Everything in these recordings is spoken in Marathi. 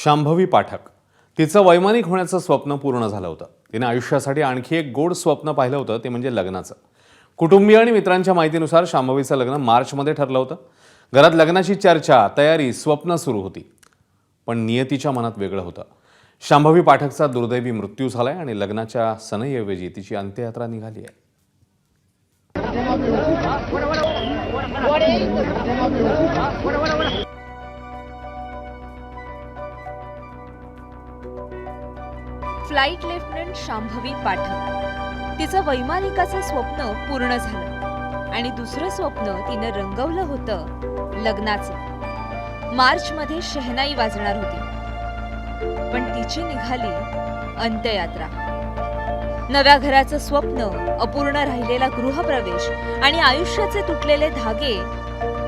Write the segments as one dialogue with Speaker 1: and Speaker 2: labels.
Speaker 1: शांभवी पाठक तिचं वैमानिक होण्याचं स्वप्न पूर्ण झालं होतं. तिने आयुष्यासाठी आणखी एक गोड स्वप्न पाहिलं होतं, ते म्हणजे लग्नाचं. कुटुंबीय आणि मित्रांच्या माहितीनुसार शांभवीचं लग्न मार्चमध्ये ठरलं होतं. घरात लग्नाची चर्चा, तयारी, स्वप्न सुरू होती. पण नियतीच्या मनात वेगळं होतं. शांभवी पाठकचा दुर्दैवी मृत्यू झालाय आणि लग्नाच्या सनईऐवजी तिची अंत्ययात्रा निघाली आहे.
Speaker 2: फ्लाइट लेफ्टनंट शांभवी पाठक तिचं वैमानिकाचं स्वप्न पूर्ण झालं आणि दुसरं स्वप्न तिनं रंगवलं होतं लग्नाचं. मार्चमध्ये शहनाई वाजणार होती, पण तिची निघाली अंत्ययात्रा. नव्या घराचं स्वप्न, अपूर्ण राहिलेला गृहप्रवेश आणि आयुष्याचे तुटलेले धागे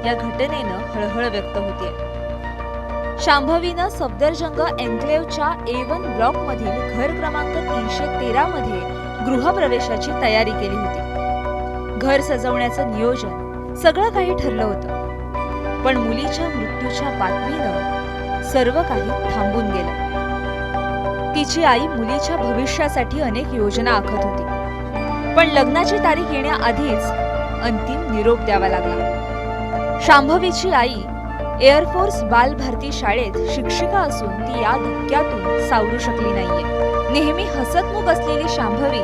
Speaker 2: या घटनेनं हळहळ व्यक्त होते. शांभवीनं सफदरजंग एन्क्लेव्हच्या A1 ब्लॉकमधील घर क्रमांक 313 मध्ये गृहप्रवेशाची तयारी केली होती. घर सजवण्याचं नियोजन, सगळं काही ठरलं होतं. पण मुलीच्या मृत्यूच्या बातमीनं सर्व काही थांबून गेलं. तिची आई मुलीच्या भविष्यासाठी अनेक योजना आखत होती, पण लग्नाची तारीख येण्याआधीच अंतिम निरोप द्यावा लागला. शांभवीची आई एअरफोर्स बाल भारती शाळेत शिक्षिका असून ती या धक्क्यातून सावरू शकली नाहीये. नेहमी हसतमुख असलेली शांभवी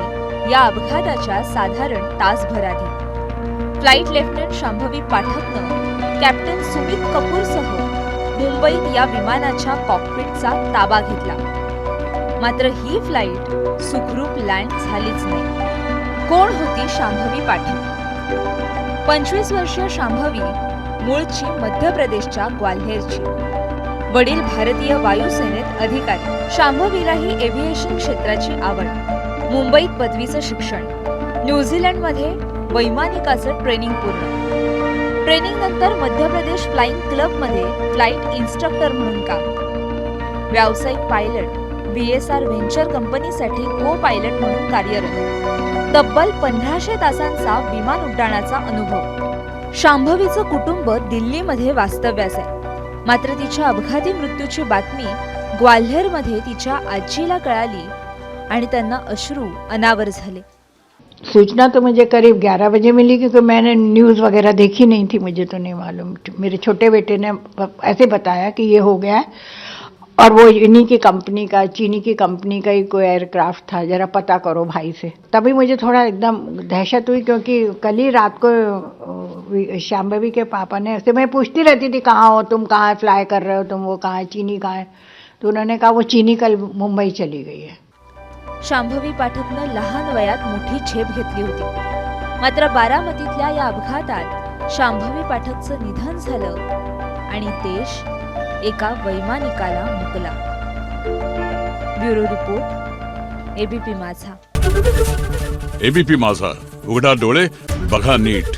Speaker 2: या अपघाताच्या साधारण तासभर आधी फ्लाइट लेफ्टनंट शांभवी पाठकनं कॅप्टन सुमित कपूरसह मुंबईत या विमानाच्या कॉकपिटचा ताबा घेतला. मात्र ही फ्लाइट सुखरूप लँड झालीच नाही. कोण होती शांभवी पाठक? 25 वर्षीय शांभवी मूळची मध्य प्रदेशच्या ग्वाल्हेरची. वडील भारतीय वायुसेनेत अधिकारी. शांभवीलाही एव्हिएशन क्षेत्राची आवड. मुंबईत पदवीचं शिक्षण, न्यूझीलंडमध्ये वैमानिकाचं ट्रेनिंग पूर्ण. ट्रेनिंग नंतर मध्य प्रदेश फ्लाइंग क्लबमध्ये फ्लाइट इन्स्ट्रक्टर म्हणून काम. व्यावसायिक पायलट, BSR व्हेंचर कंपनीसाठी को पायलट म्हणून कार्यरत. तब्बल 1500 तासांचा विमान उड्डाणाचा अनुभव. शांभवीचं कुटुंब दिल्लीमध्ये वास्तव्यास आहे. मात्र तिच्या अपघाती मृत्यूची बातमी ग्वाल्हेरमध्ये तिच्या आजीला कळाली आणि त्यांना अश्रू अनावर झाले.
Speaker 3: सूचना तो मुझे करीब 11 बजे मिली, क्योंकि मैंने न्यूज़ वगैरह देखी नहीं थी, मुझे तो नहीं मालूम. मेरे छोटे बेटे ने ऐसे बताया कि ये हो गया है और वो इन्हीं की कंपनी का, चीनी की कंपनी का ही कोई एयरक्राफ्ट था, जरा पता करो भाई से. तभी मुझे थोड़ा एकदम दहशत हुई, क्योंकि कल ही रात को शांभवी के पापा ने ऐसे, मैं पूछती रहती थी कहाँ हो तुम, कहाँ फ्लाई कर रहे हो तुम, वो कहाँ है, चीनी कहाँ है. तो उन्होंने कहा वो चीनी कल मुंबई चली गई है.
Speaker 2: शांभवी पाठकनं लहान वयात मोठी झेप घेतली होती. मात्र बारामतीतल्या या अपघातात शांभवी पाठकचं निधन झालं आणि देश एका वैमानिकाला मुकला. ब्युरो रिपोर्ट, ABP माझा.
Speaker 4: ABP माझा, उघडा डोळे बघा नीट.